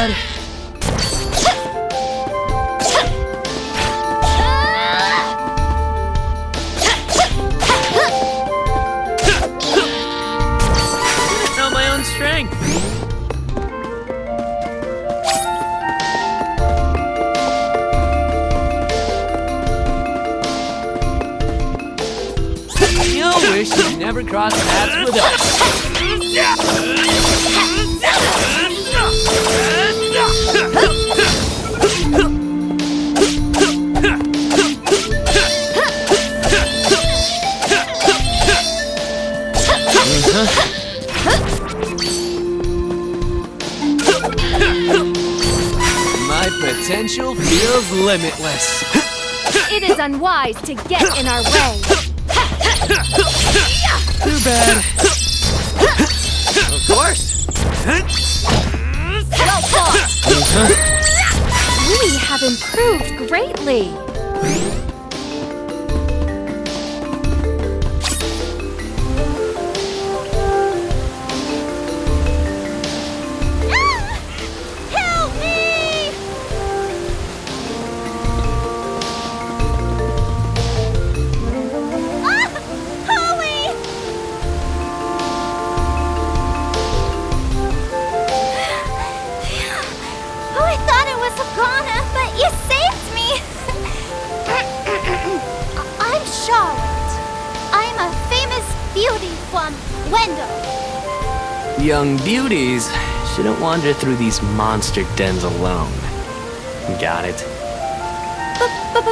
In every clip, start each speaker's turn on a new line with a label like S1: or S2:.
S1: bad. Know my own strength. You'll wish you never crossed paths with us. My potential feels limitless.
S2: It is unwise to get in our way.
S1: Too bad. Of course.
S2: Well fought. We have improved greatly. Help me! Holly! Oh, I thought it was Iguana, but you saved me! I'm Charlotte. I'm a famous beauty from Wendell.
S1: Young beauties shouldn't wander through these monster dens alone. Got it.
S2: But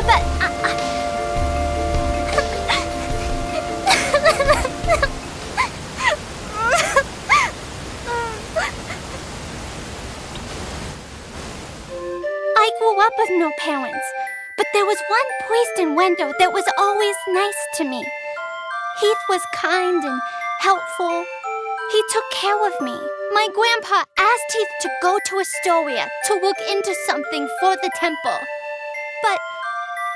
S2: I grew up with no parents, but there was one priest in Wendell that was always nice to me. Heath was kind and helpful. He took care of me. My grandpa asked Heath to go to Astoria to look into something for the temple. But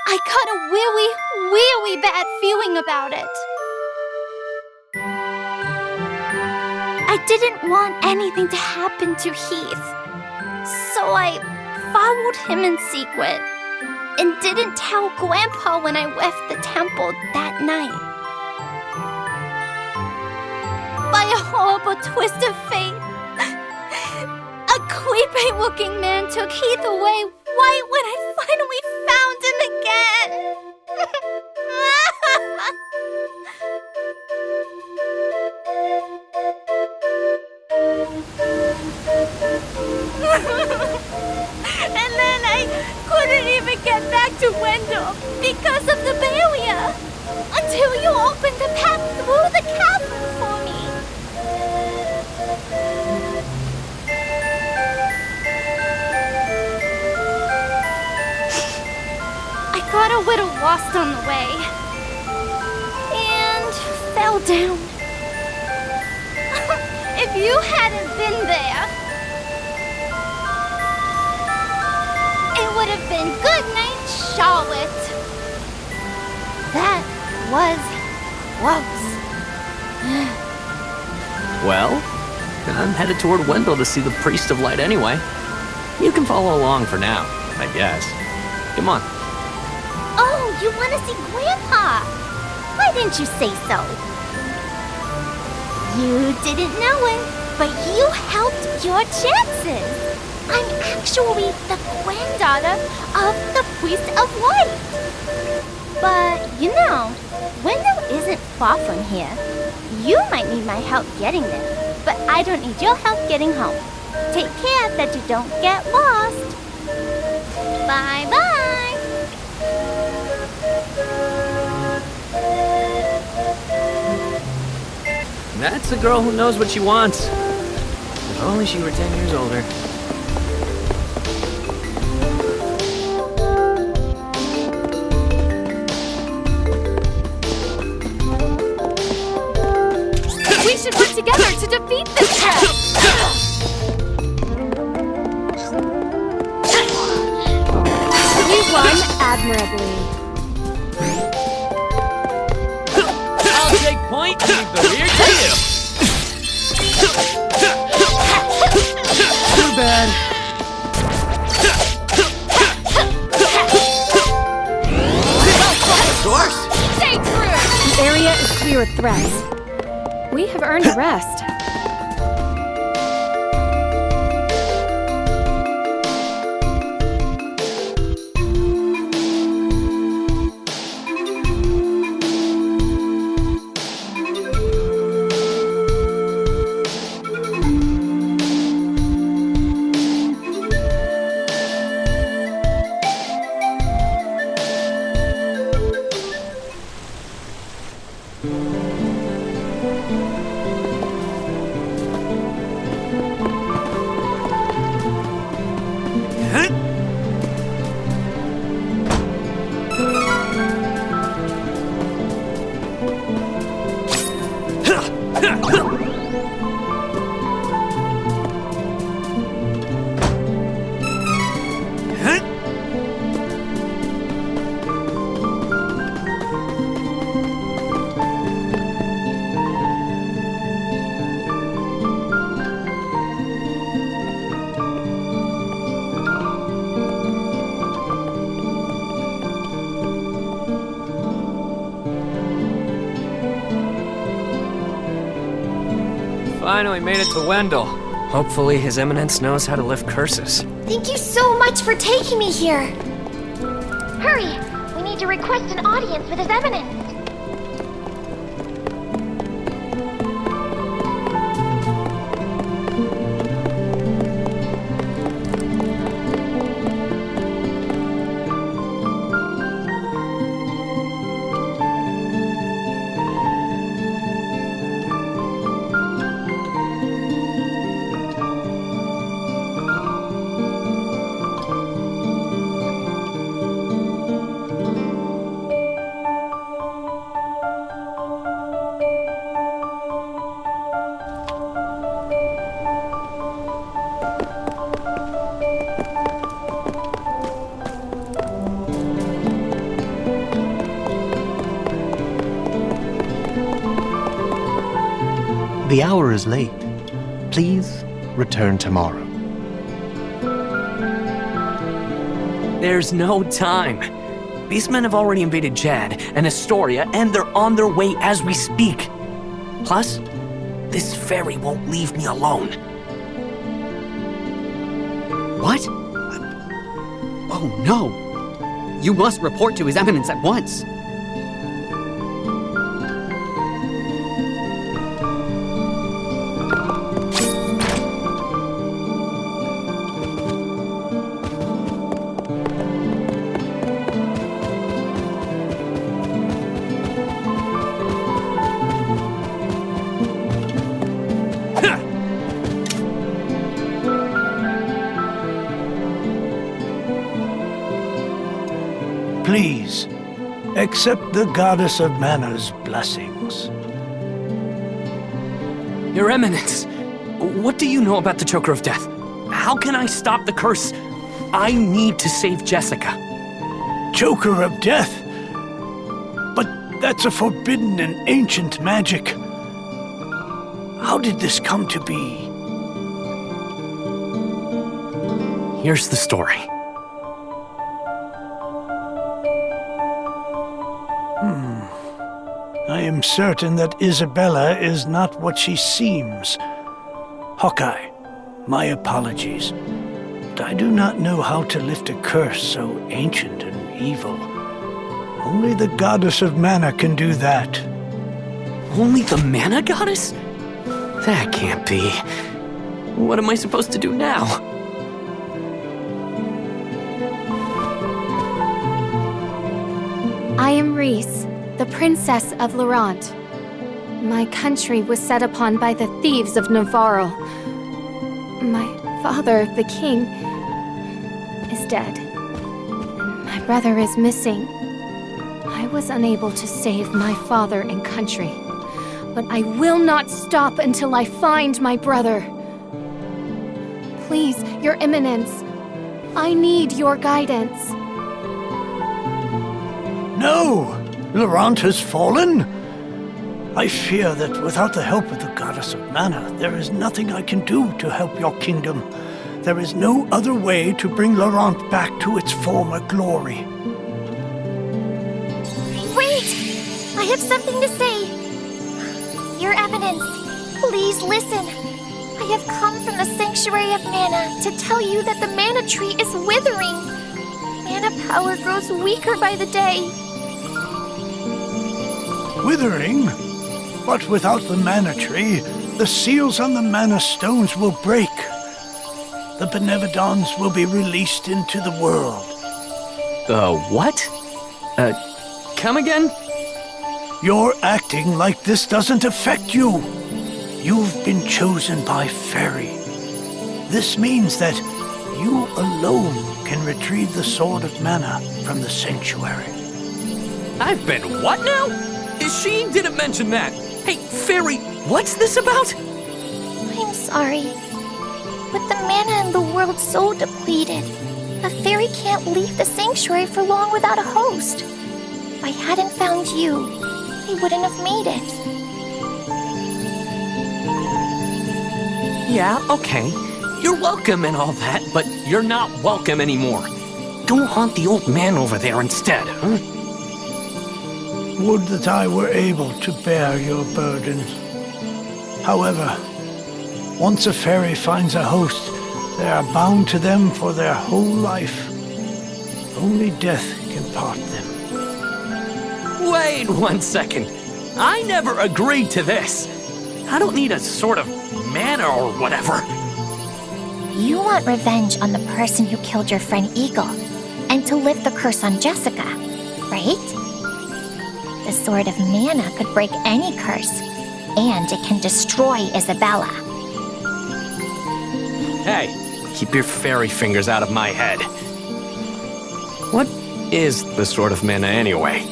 S2: I got a really, really bad feeling about it. I didn't want anything to happen to Heath. So I followed him in secret and didn't tell Grandpa when I left the temple that night. By a horrible twist of fate, a creepy-looking man took Heath away right when I finally found him again. And then I couldn't even get back to Wendell because of the barrier until you opened the path through the cavern for me. I got a little lost on the way and fell down. If you hadn't been there, it would have been good night, Charlotte. That was close.
S1: Well, I'm headed toward Wendell to see the Priest of Light anyway. You can follow along for now, I guess. Come on.
S2: Oh, you want to see Grandpa? Why didn't you say so? You didn't know it, but you helped your chances. I'm actually the granddaughter of the Priest of Light. But, you know, Wendell isn't far from here. You might need my help getting there, but I don't need your help getting home. Take care that you don't get lost. Bye-bye.
S1: That's a girl who knows what she wants. If only she were 10 years older.
S2: We should work together to defeat this threat. You won admirably.
S1: I'll take point and leave the rear to you. Too bad.
S3: fewer threats. We have earned a rest.
S1: Finally made it to Wendell. Hopefully His Eminence knows how to lift curses.
S2: Thank you so much for taking me here. Hurry! We need to request an audience with His Eminence.
S4: The hour is late. Please return tomorrow.
S1: There's no time. These men have already invaded Jad and Astoria, and they're on their way as we speak. Plus, this fairy won't leave me alone.
S5: What? Oh no! You must report to His Eminence at once.
S6: Please, accept the Goddess of Mana's blessings.
S1: Your Eminence, what do you know about the Choker of Death? How can I stop the curse? I need to save Jessica.
S6: Choker of Death? But that's a forbidden and ancient magic. How did this come to be?
S1: Here's the story.
S6: I am certain that Isabella is not what she seems. Hawkeye, my apologies. But I do not know how to lift a curse so ancient and evil. Only the Goddess of Mana can do that.
S1: Only the Mana Goddess? That can't be. What am I supposed to do now?
S3: I am Reese, the Princess of Laurent. My country was set upon by the thieves of Navarro. My father, the king, is dead. And my brother is missing. I was unable to save my father and country. But I will not stop until I find my brother. Please, Your Eminence, I need your guidance.
S6: No! Laurent has fallen? I fear that without the help of the Goddess of Mana, there is nothing I can do to help your kingdom. There is no other way to bring Laurent back to its former glory.
S2: Wait! I have something to say. Your Eminence, please listen. I have come from the Sanctuary of Mana to tell you that the Mana Tree is withering. Mana power grows weaker by the day.
S6: Withering? But without the Mana Tree, the seals on the Mana Stones will break. The Benevodons will be released into the world.
S1: What? Come again?
S6: You're acting like this doesn't affect you. You've been chosen by Fairy. This means that you alone can retrieve the Sword of Mana from the Sanctuary.
S1: I've been what now? She didn't mention that. Hey, Fairy, what's this about?
S2: I'm sorry. With the mana in the world so depleted, a fairy can't leave the Sanctuary for long without a host. If I hadn't found you, I wouldn't have made it.
S1: Yeah, okay. You're welcome and all that, but you're not welcome anymore. Go haunt the old man over there instead, huh?
S6: Would that I were able to bear your burdens. However, once a fairy finds a host, they are bound to them for their whole life. Only death can part them.
S1: Wait 1 second. I never agreed to this. I don't need a sort of mana or whatever.
S2: You want revenge on the person who killed your friend Eagle, and to lift the curse on Jessica, right? The Sword of Mana could break any curse, and it can destroy Isabella.
S1: Hey, keep your fairy fingers out of my head. What is the Sword of Mana anyway?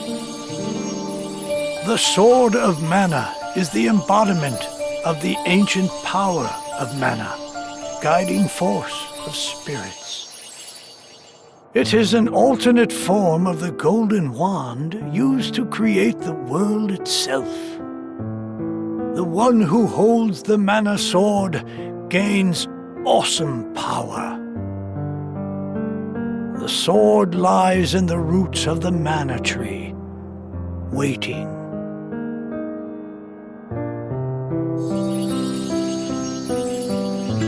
S6: The Sword of Mana is the embodiment of the ancient power of Mana, guiding force of spirits. It is an alternate form of the golden wand used to create the world itself. The one who holds the Mana Sword gains awesome power. The sword lies in the roots of the Mana Tree, waiting.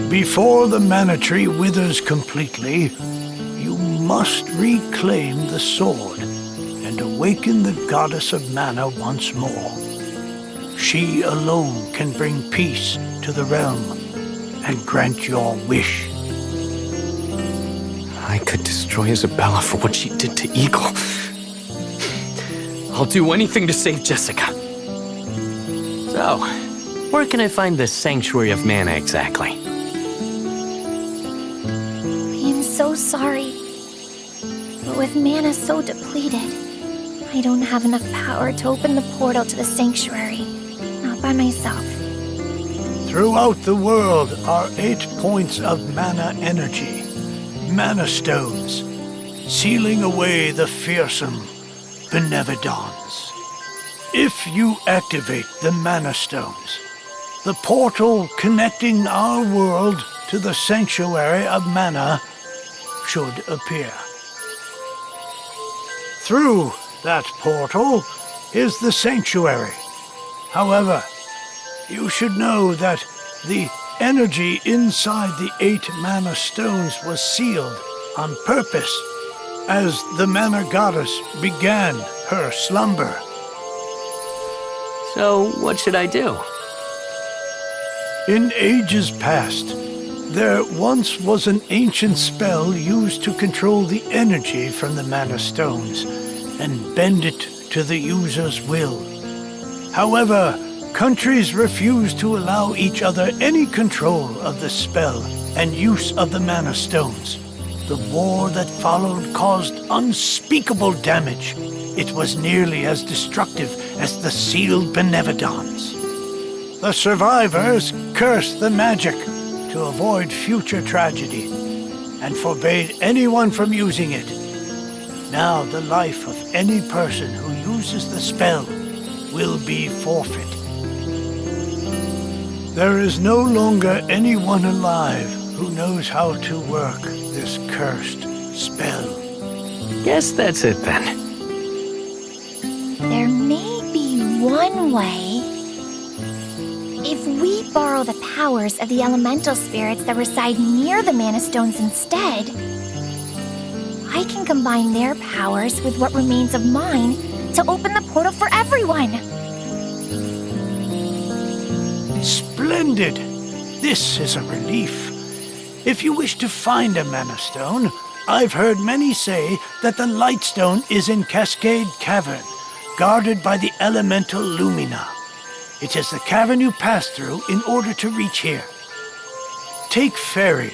S6: Before the Mana Tree withers completely, you must reclaim the sword and awaken the Goddess of Mana once more. She alone can bring peace to the realm and grant your wish.
S1: I could destroy Isabella for what she did to Eagle. I'll do anything to save Jessica. So, where can I find the Sanctuary of Mana exactly?
S2: I am so sorry. But with mana so depleted, I don't have enough power to open the portal to the Sanctuary. Not by myself.
S6: Throughout the world are 8 points of mana energy, Mana Stones, sealing away the fearsome Benevodons. If you activate the Mana Stones, the portal connecting our world to the Sanctuary of Mana should appear. Through that portal is the Sanctuary. However, you should know that the energy inside the 8 Mana Stones was sealed on purpose as the Mana Goddess began her slumber.
S1: So, what should I do?
S6: In ages past, there once was an ancient spell used to control the energy from the Mana Stones and bend it to the user's will. However, countries refused to allow each other any control of the spell and use of the Mana Stones. The war that followed caused unspeakable damage. It was nearly as destructive as the sealed Benevodons. The survivors cursed the magic to avoid future tragedy and forbade anyone from using it. Now the life of any person who uses the spell will be forfeit. There is no longer anyone alive who knows how to work this cursed spell.
S1: Guess that's it then.
S2: There may be one way. If we borrow the powers of the elemental spirits that reside near the Mana Stones instead, I can combine their powers with what remains of mine to open the portal for everyone.
S6: Splendid! This is a relief. If you wish to find a Mana Stone, I've heard many say that the Light Stone is in Cascade Cavern, guarded by the elemental Lumina. It is the cavern you pass through in order to reach here. Take Fairy.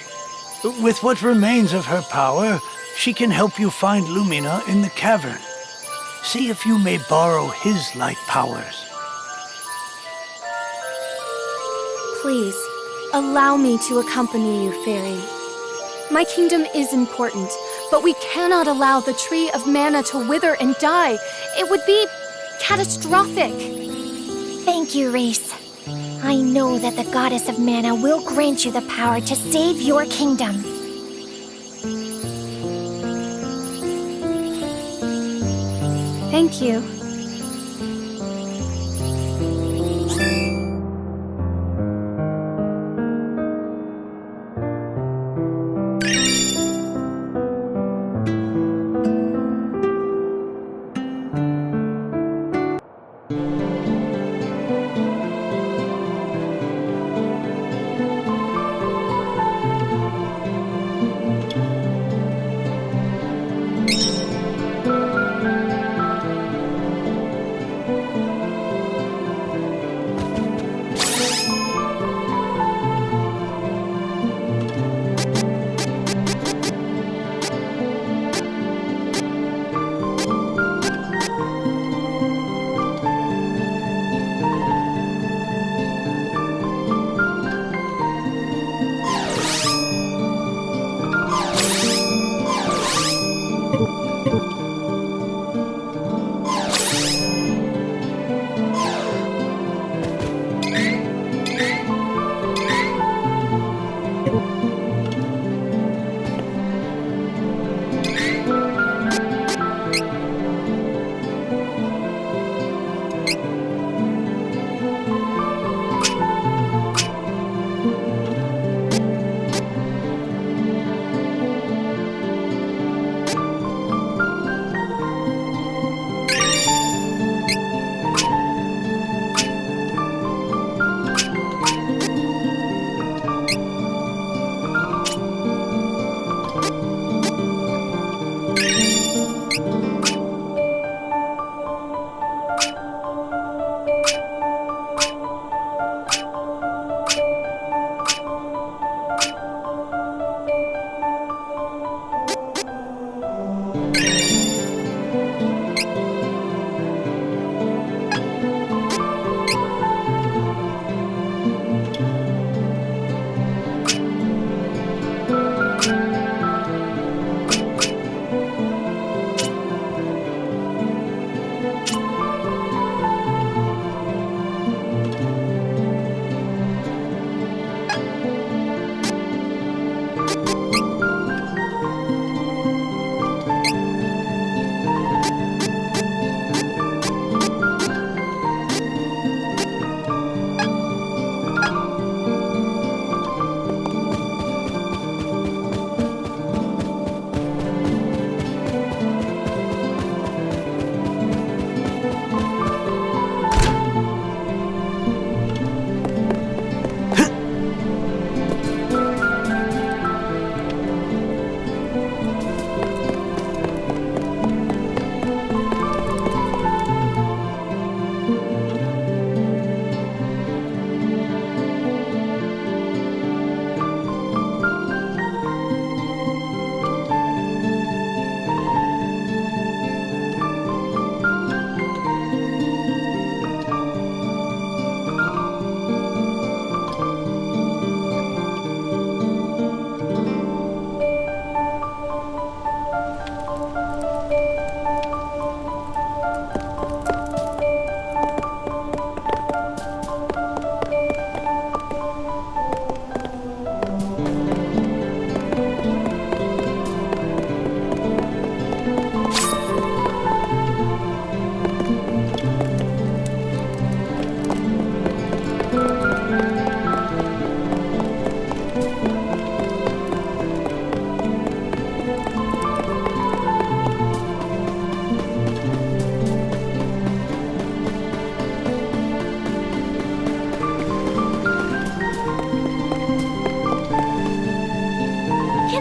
S6: With what remains of her power, she can help you find Lumina in the cavern. See if you may borrow his light powers.
S3: Please, allow me to accompany you, Fairy. My kingdom is important, but we cannot allow the Tree of Mana to wither and die. It would be catastrophic.
S2: Thank you, Reese. I know that the Goddess of Mana will grant you the power to save your kingdom.
S3: Thank you.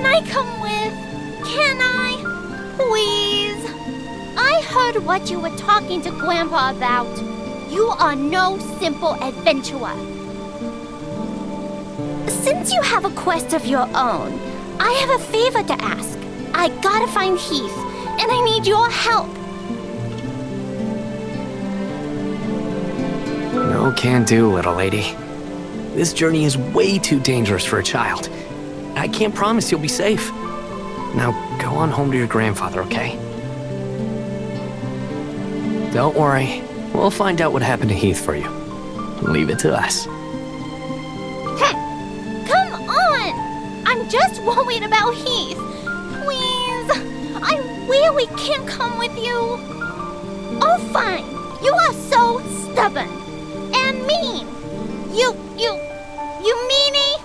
S2: Can I come with? Can I? Please? I heard what you were talking to Grandpa about. You are no simple adventurer. Since you have a quest of your own, I have a favor to ask. I gotta find Heath, and I need your help.
S1: No can do, little lady. This journey is way too dangerous for a child. I can't promise you'll be safe. Now, go on home to your grandfather, okay? Don't worry. We'll find out what happened to Heath for you. Leave it to us.
S2: Come on! I'm just worried about Heath. Please, I really can't come with you. Oh, fine. You are so stubborn and mean. You meanie.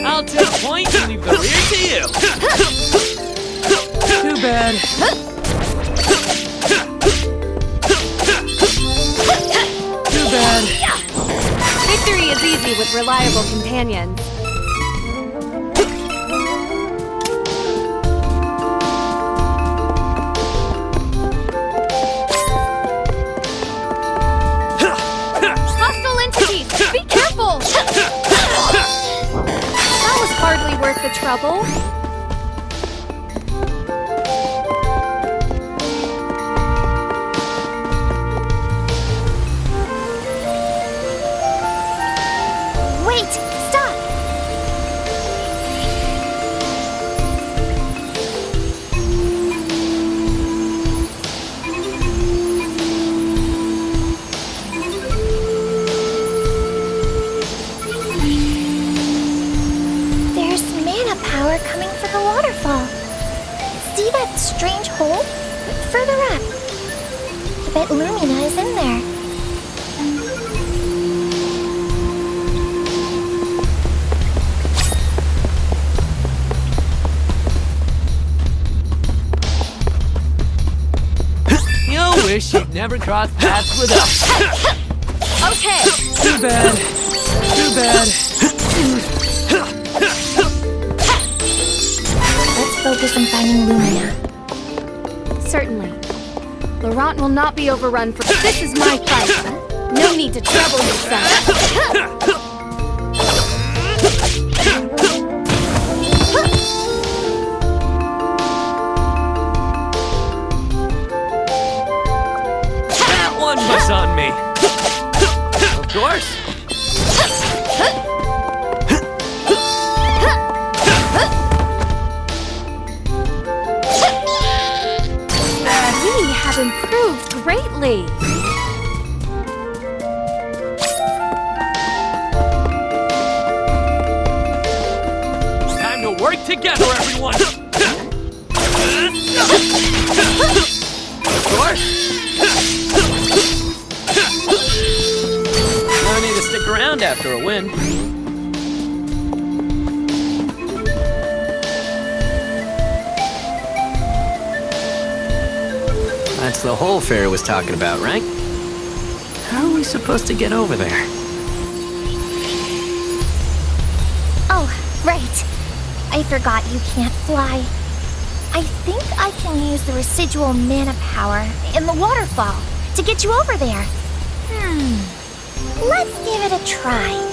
S1: I'll take point and leave the rear to you. Too bad. Too bad.
S3: Victory is easy with reliable companions. Hostile entities! Be careful! That was hardly worth the trouble.
S2: Wait, stop. There's mana power coming from the waterfall. See that strange hole? Further up. I bet Lumina is in there.
S1: You wish you'd never crossed paths with us.
S3: Okay.
S1: Too bad. Too bad.
S2: Let's focus on finding Lumina.
S3: Certainly. Laurent will not be overrun for— This is my fight. No need to trouble yourself.
S1: That one was on me. Of course.
S3: We have improved greatly.
S1: Time to work together, everyone. Of course. No need to stick around after a win. That's the hole Fairy was talking about, right? How are we supposed to get over there?
S2: Oh, right. I forgot you can't fly. I think I can use the residual mana power in the waterfall to get you over there. Let's give it a try.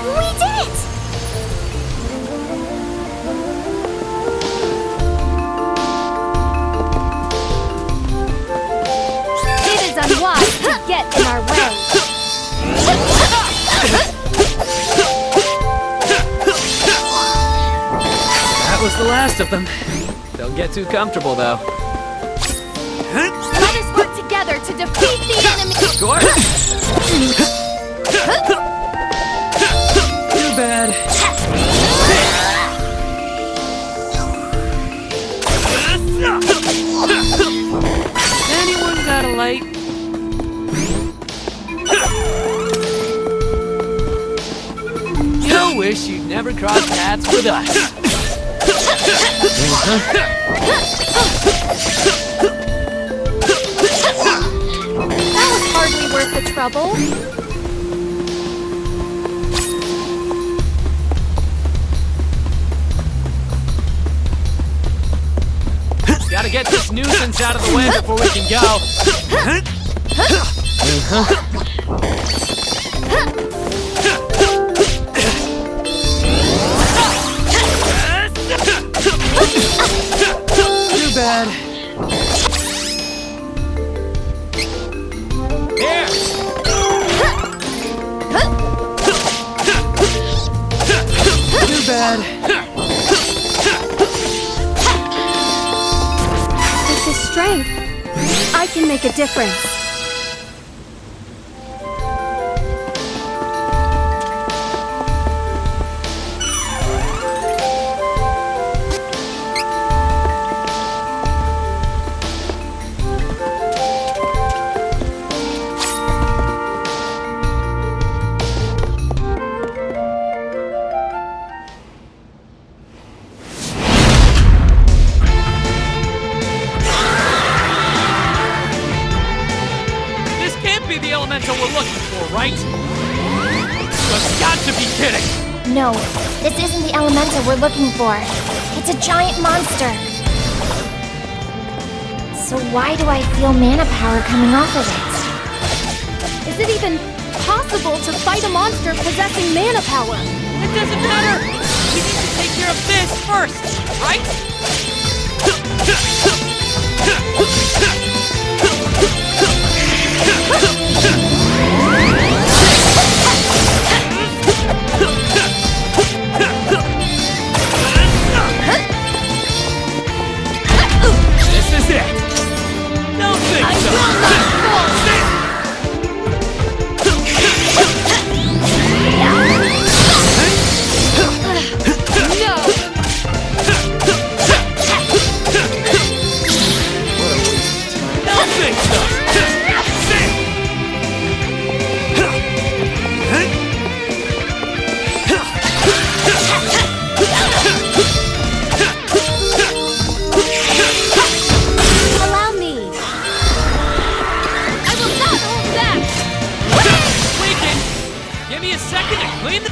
S2: We did it!
S3: It is unwise to get in our way.
S1: That's the last of them. Don't get too comfortable, though.
S3: Let us work together to defeat the enemy!
S1: Sure. Too bad. Anyone got a light? You wish you'd never crossed paths with us.
S3: That was hardly worth the trouble.
S1: Gotta get this nuisance out of the way before we can go. Too bad. Here! Too bad.
S3: With this strength, I can make a difference.
S1: We're looking for, right? You've got to be kidding!
S2: No, this isn't the elemental we're looking for. It's a giant monster. So why do I feel mana power coming off of it?
S3: Is it even possible to fight a monster possessing mana power?
S1: It doesn't matter! We need to take care of this first, right? This is it! Don't think so! Don't think so!
S3: Allow me. I will not hold back.
S1: Weaken! Give me a second to clean the...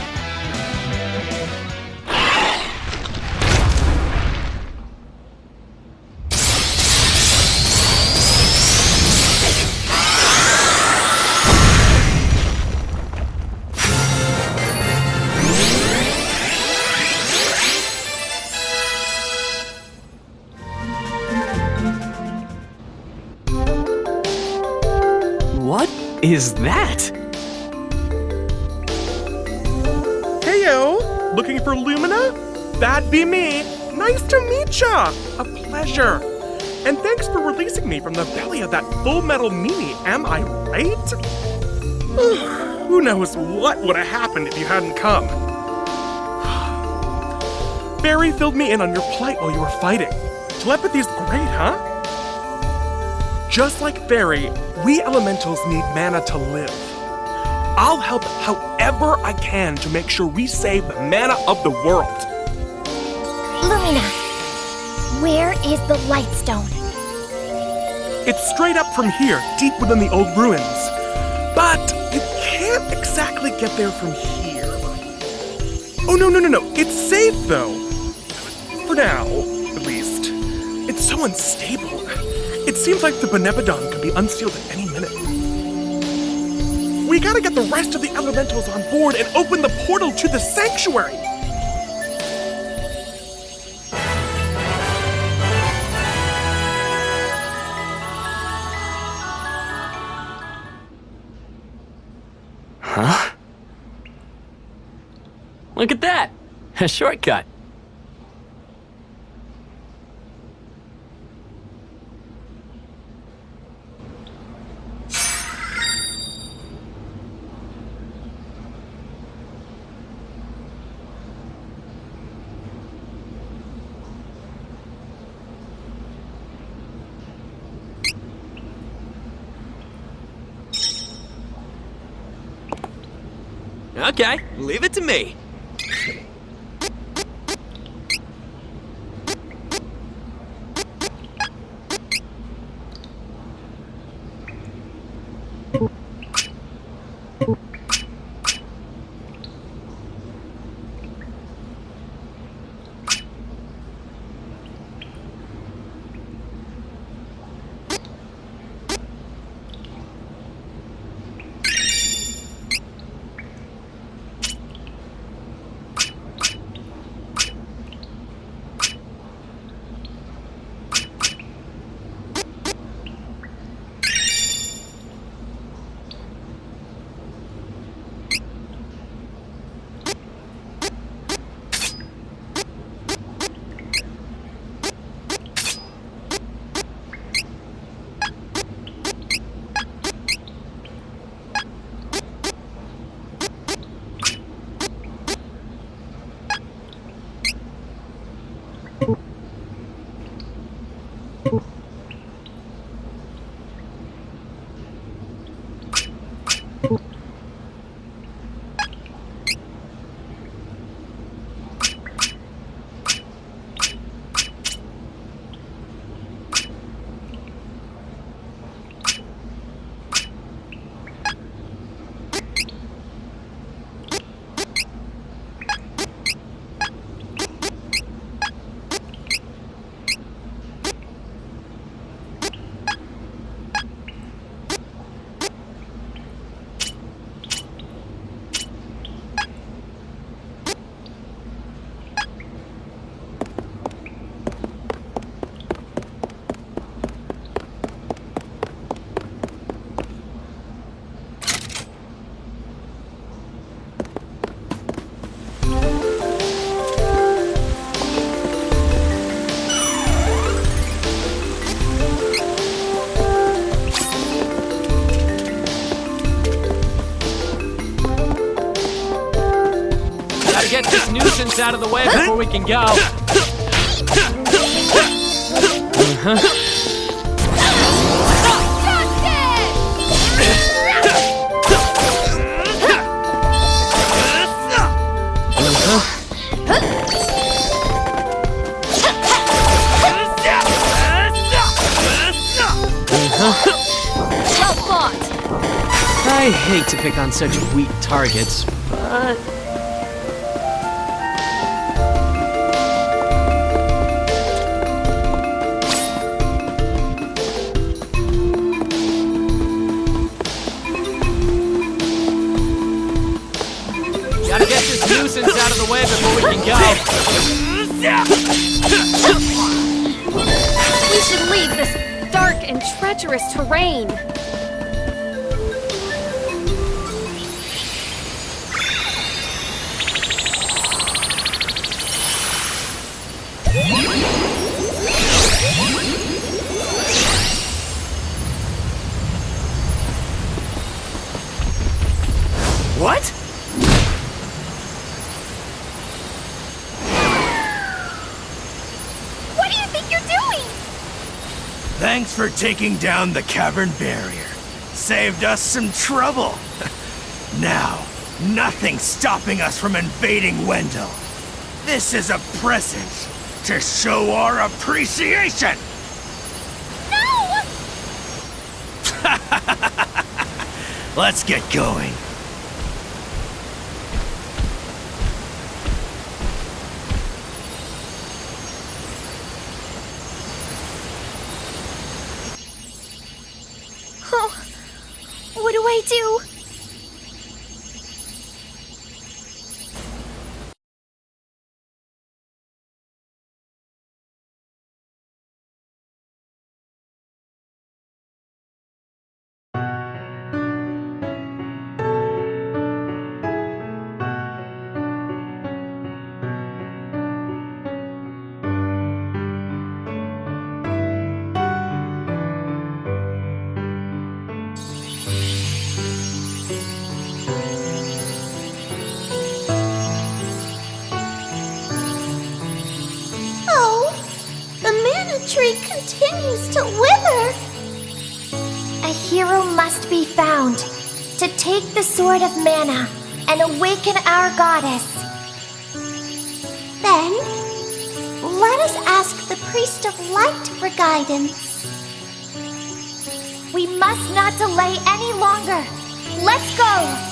S1: What is that?
S7: Heyo! Looking for Lumina? That'd be me! Nice to meet ya! A pleasure! And thanks for releasing me from the belly of that Full Metal meanie, am I right? Who knows what would have happened if you hadn't come? Barry filled me in on your plight while you were fighting. Telepathy's great, huh? Just like Barry, we elementals need mana to live. I'll help however I can to make sure we save the mana of the world.
S2: Lumina, where is the Lightstone?
S7: It's straight up from here, deep within the old ruins. But you can't exactly get there from here. Oh, no. It's safe, though. For now, at least. It's so unstable. It seems like the Benebodon could be unsealed at any minute. We gotta get the rest of the elementals on board and open the portal to the sanctuary!
S1: Huh? Look at that! A shortcut.
S8: Okay, leave it to me. Get this nuisance out of the way before we can go.
S3: Well fought.
S8: I hate to pick on such weak targets, but... Gotta get this nuisance out of the way before we can go.
S3: We should leave this dark and treacherous terrain.
S1: What?
S2: What do you think you're doing?
S9: Thanks for taking down the cavern barrier. Saved us some trouble. Now, nothing's stopping us from invading Wendell. This is a present to show our appreciation.
S2: No!
S9: Let's get going.
S2: Oh, what do I do?
S10: tree continues to wither.
S2: A hero must be found to take the Sword of Mana
S10: and awaken our goddess. Then, let us ask the priest of light for guidance. We must not delay any longer. Let's go!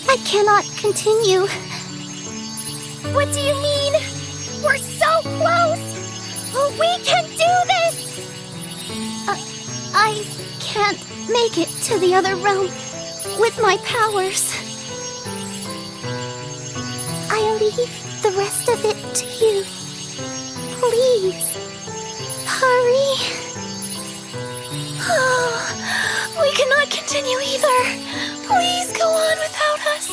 S10: I cannot continue. What do you mean? We're so close! We can do this! I can't make it to the other realm with my powers. I leave the rest of it to you. Please, hurry. Oh, we cannot continue either. Please go on without us.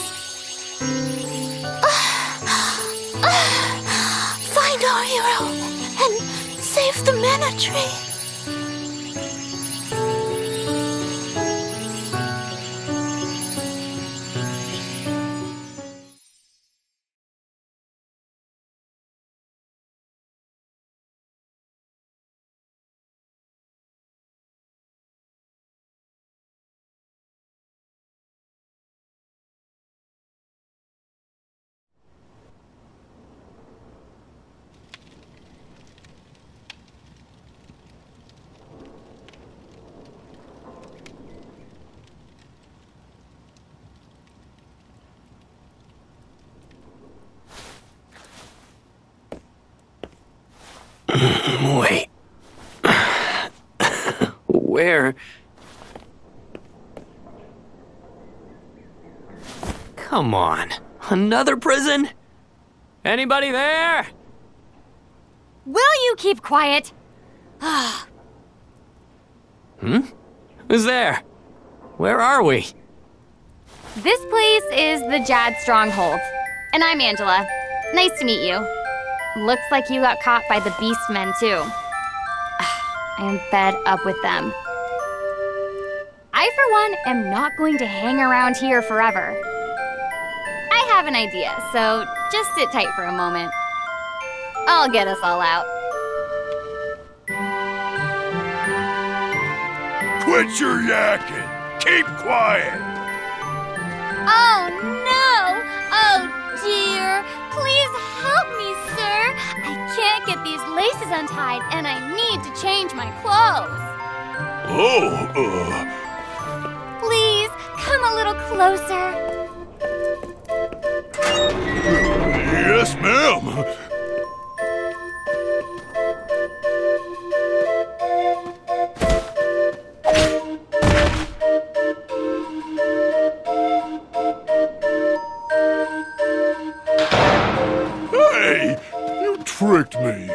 S10: Find our hero and save the Mana Tree.
S1: Wait. Where? Come on. Another prison? Anybody there?
S3: Will you keep quiet?
S1: Who's there? Where are we?
S3: This place is the Jad Stronghold. And I'm Angela. Nice to meet you. Looks like you got caught by the Beastmen, too. I am fed up with them. I, for one, am not going to hang around here forever. I have an idea, so just sit tight for a moment. I'll get us all out.
S9: Quit your yakking! Keep quiet!
S10: Oh no! Oh dear! Please help me, sir! I can't get these laces untied and I need to change my clothes. Please, come a little closer.
S9: Yes, ma'am. Hey, you tricked me.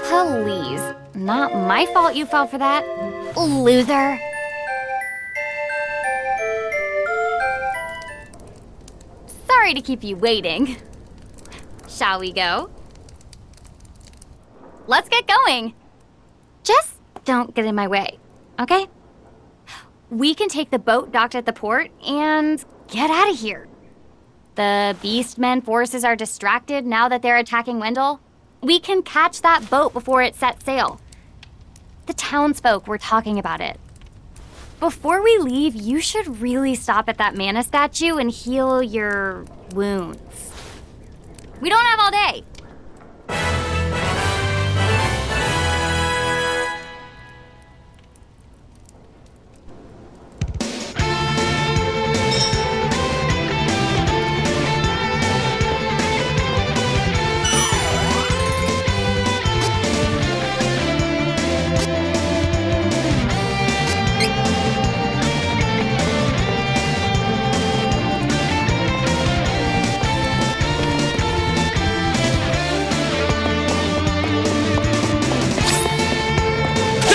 S3: Please. Not my fault you fell for that. Loser. Sorry to keep you waiting. Shall we go? Let's get going. Just don't get in my way, okay? We can take the boat docked at the port and get out of here. The Beastmen forces are distracted now that they're attacking Wendell. We can catch that boat before it sets sail. The townsfolk were talking about it. Before we leave, you should really stop at that Mana statue and heal your wounds. We don't have all day.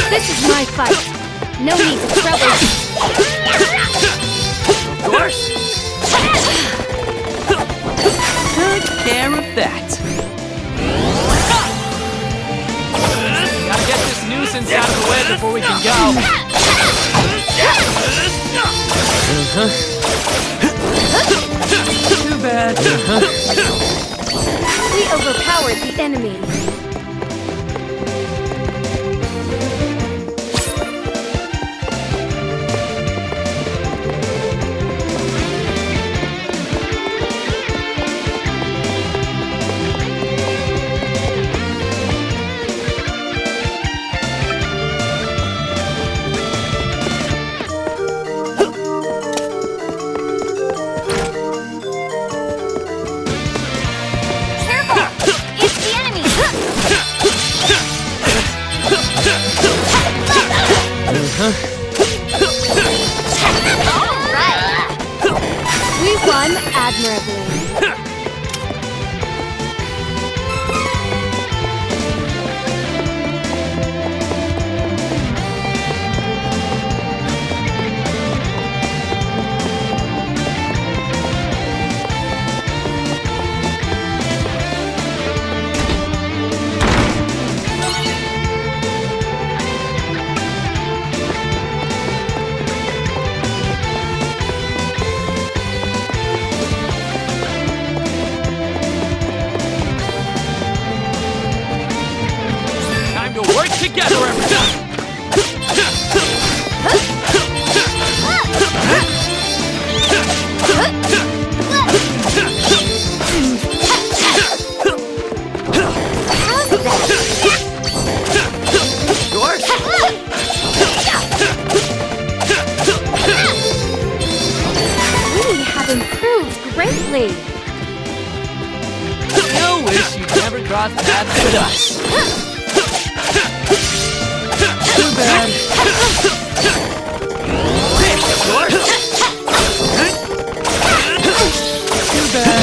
S3: This is my fight. No need to trouble you.
S1: Of course. Took care of that. Gotta get this nuisance out of the way before we can go. Too bad.
S3: We overpowered the enemy. We won admirably.
S8: Work together, everyone!
S3: We have improved greatly.
S8: You wish you'd never crossed paths with us. Too bad. Too bad.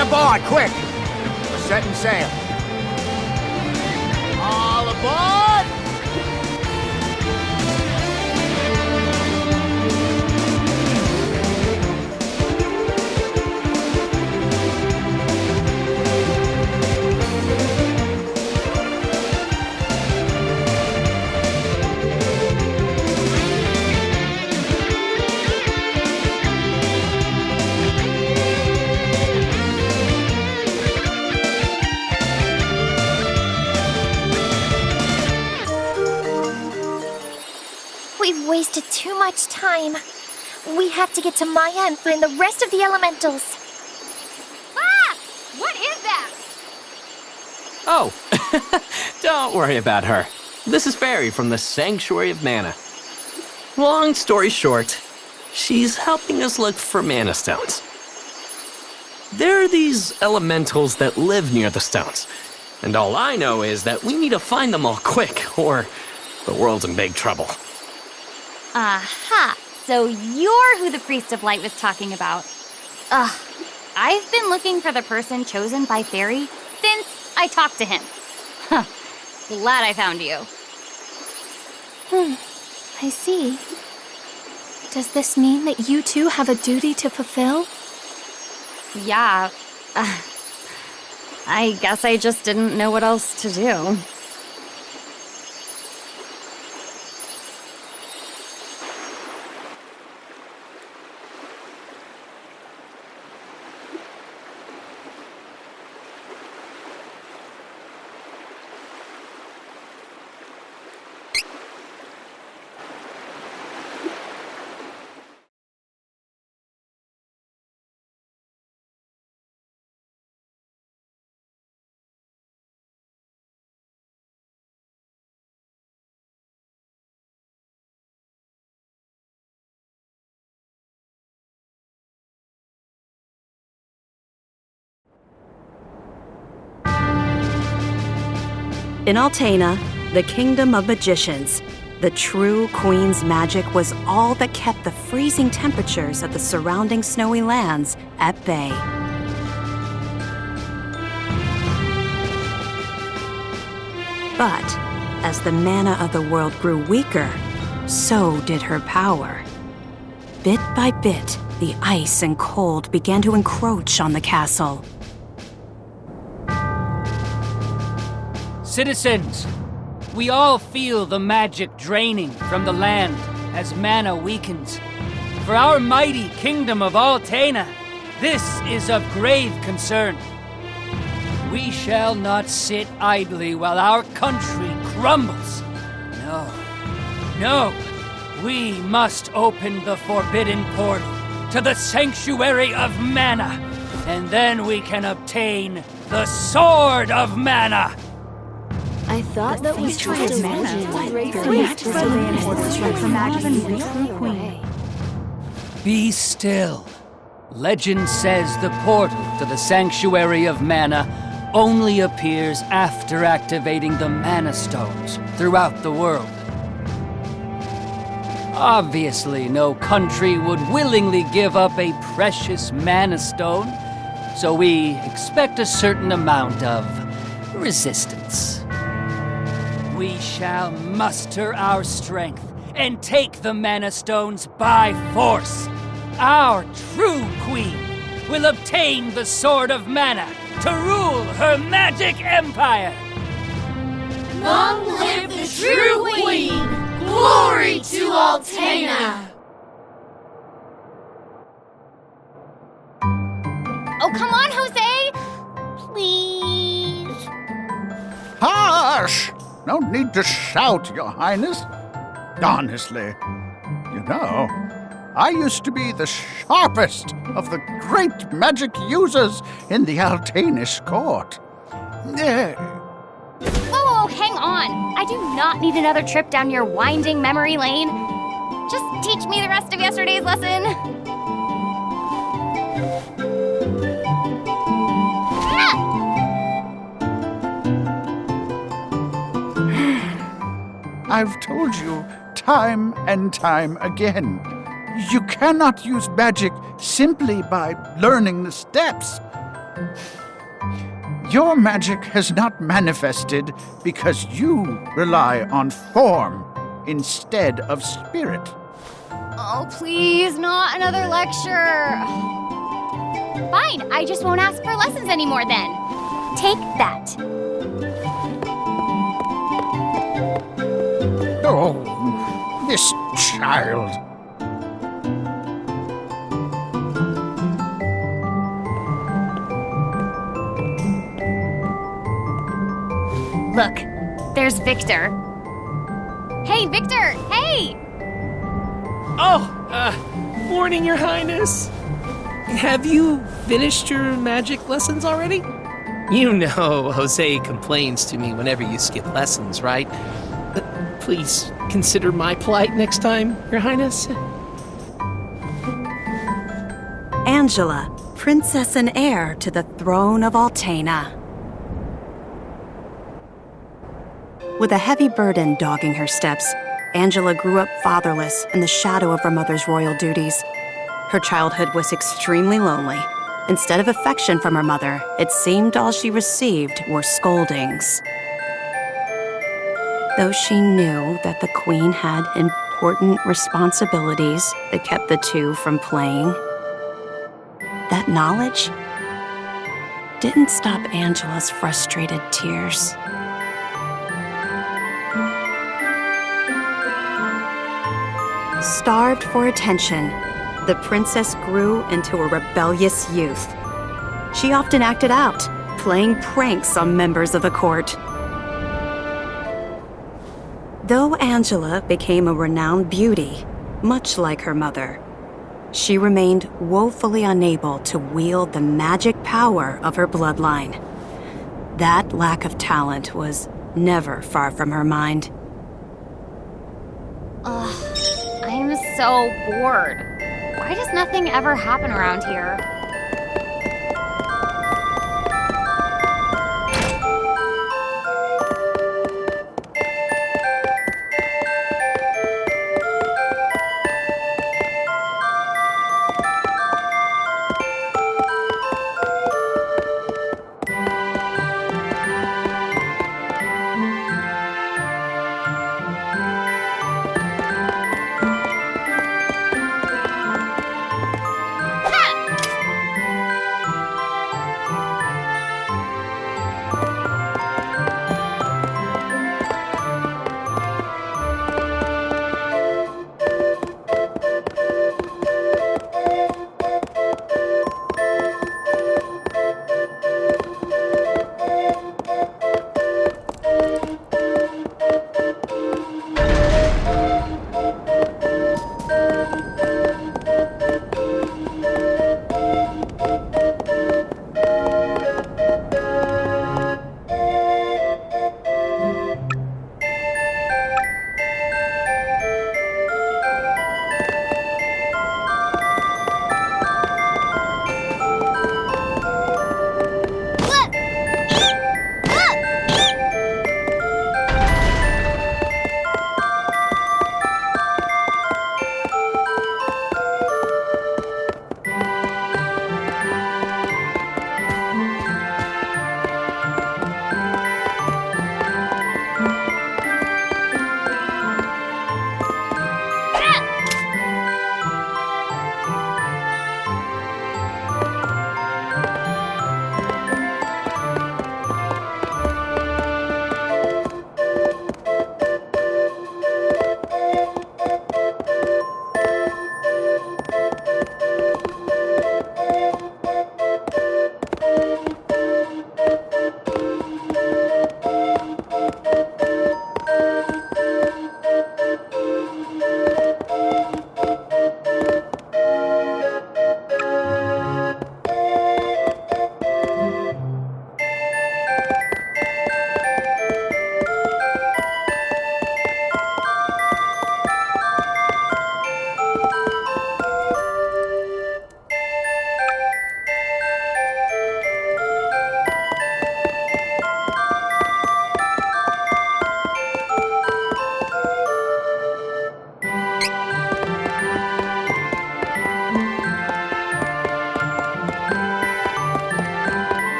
S11: Aboard, quick! We're setting sail. All aboard!
S2: We've wasted too much time. We have to get to Maya and find the rest of the elementals.
S10: Ah! What is that?
S1: Oh, don't worry about her. This is Fairy from the Sanctuary of Mana. Long story short, she's helping us look for Mana Stones. There are these elementals that live near the stones, and all I know is that we need to find them all quick, or the world's in big trouble.
S10: Aha! So you're who the Priest of Light was talking about. Ugh. I've been looking for the person chosen by Fairy since I talked to him. Huh. Glad I found you.
S3: I see. Does this mean that you two have a duty to fulfill?
S10: Yeah. I guess I just didn't know what else to do.
S12: In Altena, the kingdom of magicians, the true queen's magic was all that kept the freezing temperatures of the surrounding snowy lands at bay. But as the mana of the world grew weaker, so did her power. Bit by bit, the ice and cold began to encroach on the castle.
S13: Citizens, we all feel the magic draining from the land as mana weakens. For our mighty kingdom of Altena, this is of grave concern. We shall not sit idly while our country crumbles. No, we must open the forbidden portal to the sanctuary of mana, and then we can obtain the Sword of Mana.
S3: I thought that was
S14: Sword of Mana.
S13: Be still. Legend says the portal to the Sanctuary of Mana only appears after activating the Mana Stones throughout the world. Obviously, no country would willingly give up a precious Mana Stone, so we expect a certain amount of resistance. We shall muster our strength and take the Mana Stones by force. Our true queen will obtain the Sword of Mana to rule her magic empire.
S10: Long live the true queen! Glory to Altena!
S2: Oh, come on, Jose! Please.
S11: Hush! No need to shout, Your Highness. Honestly, you know, I used to be the sharpest of the great magic users in the Altanish court.
S2: Whoa, hang on. I do not need another trip down your winding memory lane. Just teach me the rest of yesterday's lesson.
S11: I've told you time and time again, you cannot use magic simply by learning the steps. Your magic has not manifested because you rely on form instead of spirit.
S2: Oh, please, not another lecture. Fine, I just won't ask for lessons anymore then. Take that.
S11: Oh, this child.
S2: Look, there's Victor. Hey, Victor! Hey!
S8: Morning, Your Highness. Have you finished your magic lessons already? You know Jose complains to me whenever you skip lessons, right? Please consider my plight next time, Your Highness.
S12: Angela, princess and heir to the throne of Altena. With a heavy burden dogging her steps, Angela grew up fatherless in the shadow of her mother's royal duties. Her childhood was extremely lonely. Instead of affection from her mother, it seemed all she received were scoldings. Though she knew that the queen had important responsibilities that kept the two from playing, that knowledge didn't stop Angela's frustrated tears. Starved for attention, the princess grew into a rebellious youth. She often acted out, playing pranks on members of the court. Though Angela became a renowned beauty, much like her mother, she remained woefully unable to wield the magic power of her bloodline. That lack of talent was never far from her mind.
S2: I'm so bored. Why does nothing ever happen around here?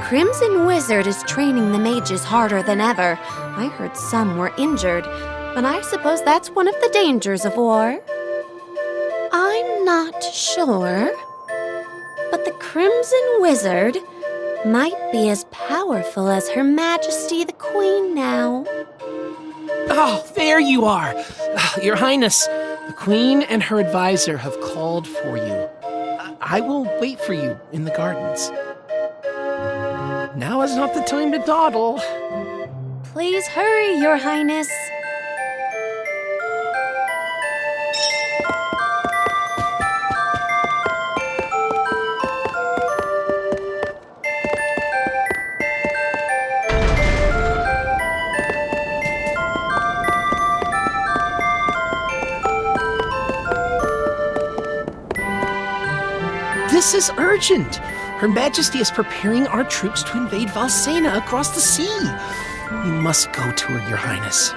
S3: Crimson Wizard is training the mages harder than ever. I heard some were injured, but I suppose that's one of the dangers of war. I'm not sure, but the Crimson Wizard might be as powerful as Her Majesty the Queen now.
S8: Oh, there you are. Your Highness, the Queen and her advisor have called for you. I will wait for you in the gardens. Now is not the time to dawdle.
S3: Please hurry, Your Highness.
S8: This is urgent. Her Majesty is preparing our troops to invade Valsena across the sea. We must go to her, Your Highness.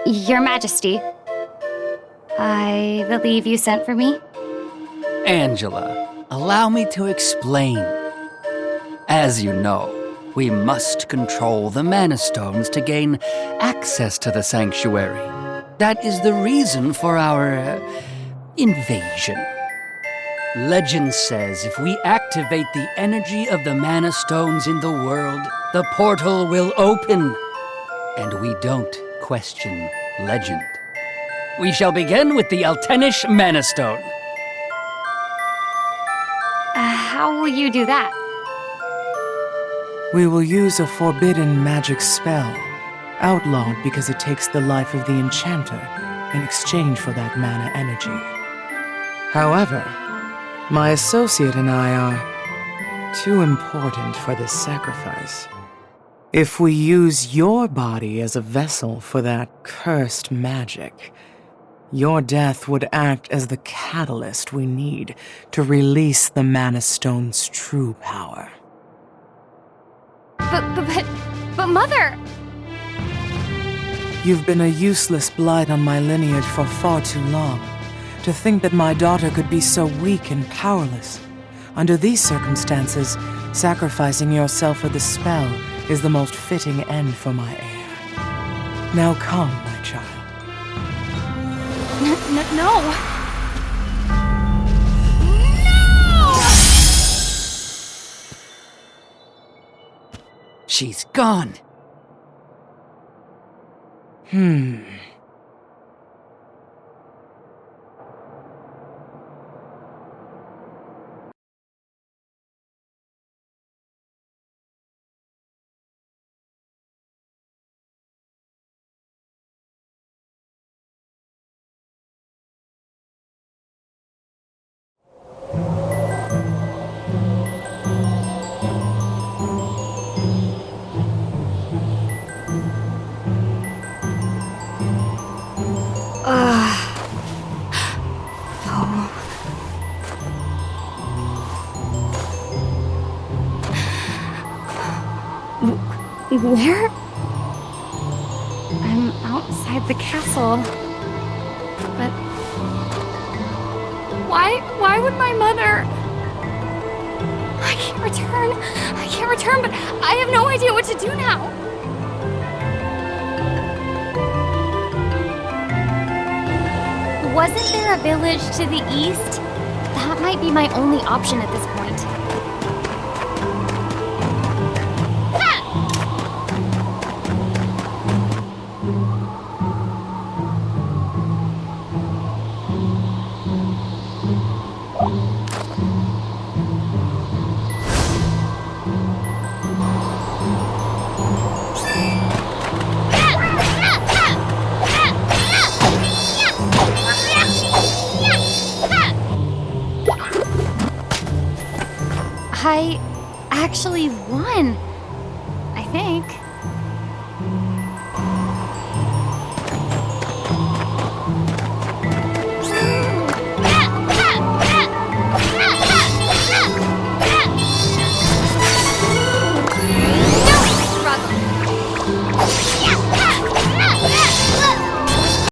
S10: Your Majesty, I believe you sent for me?
S13: Angela, allow me to explain. As you know, we must control the Mana Stones to gain access to the sanctuary. That is the reason for our invasion. Legend says if we activate the energy of the Mana Stones in the world, the portal will open. And we don't question legend. We shall begin with the Altenish Mana Stone.
S10: How will you do that?
S14: We will use a forbidden magic spell, outlawed because it takes the life of the enchanter in exchange for that mana energy. However, my associate and I are too important for this sacrifice. If we use your body as a vessel for that cursed magic, your death would act as the catalyst we need to release the Mana Stone's true power.
S10: But Mother!
S14: You've been a useless blight on my lineage for far too long. To think that my daughter could be so weak and powerless. Under these circumstances, sacrificing yourself for the spell is the most fitting end for my heir. Now come, my child.
S10: No! No!
S13: She's gone.
S10: Where? I'm outside the castle. But why would my mother? I can't return, but I have no idea what to do now. Wasn't there a village to the east? That might be my only option at this point. I actually won, I think.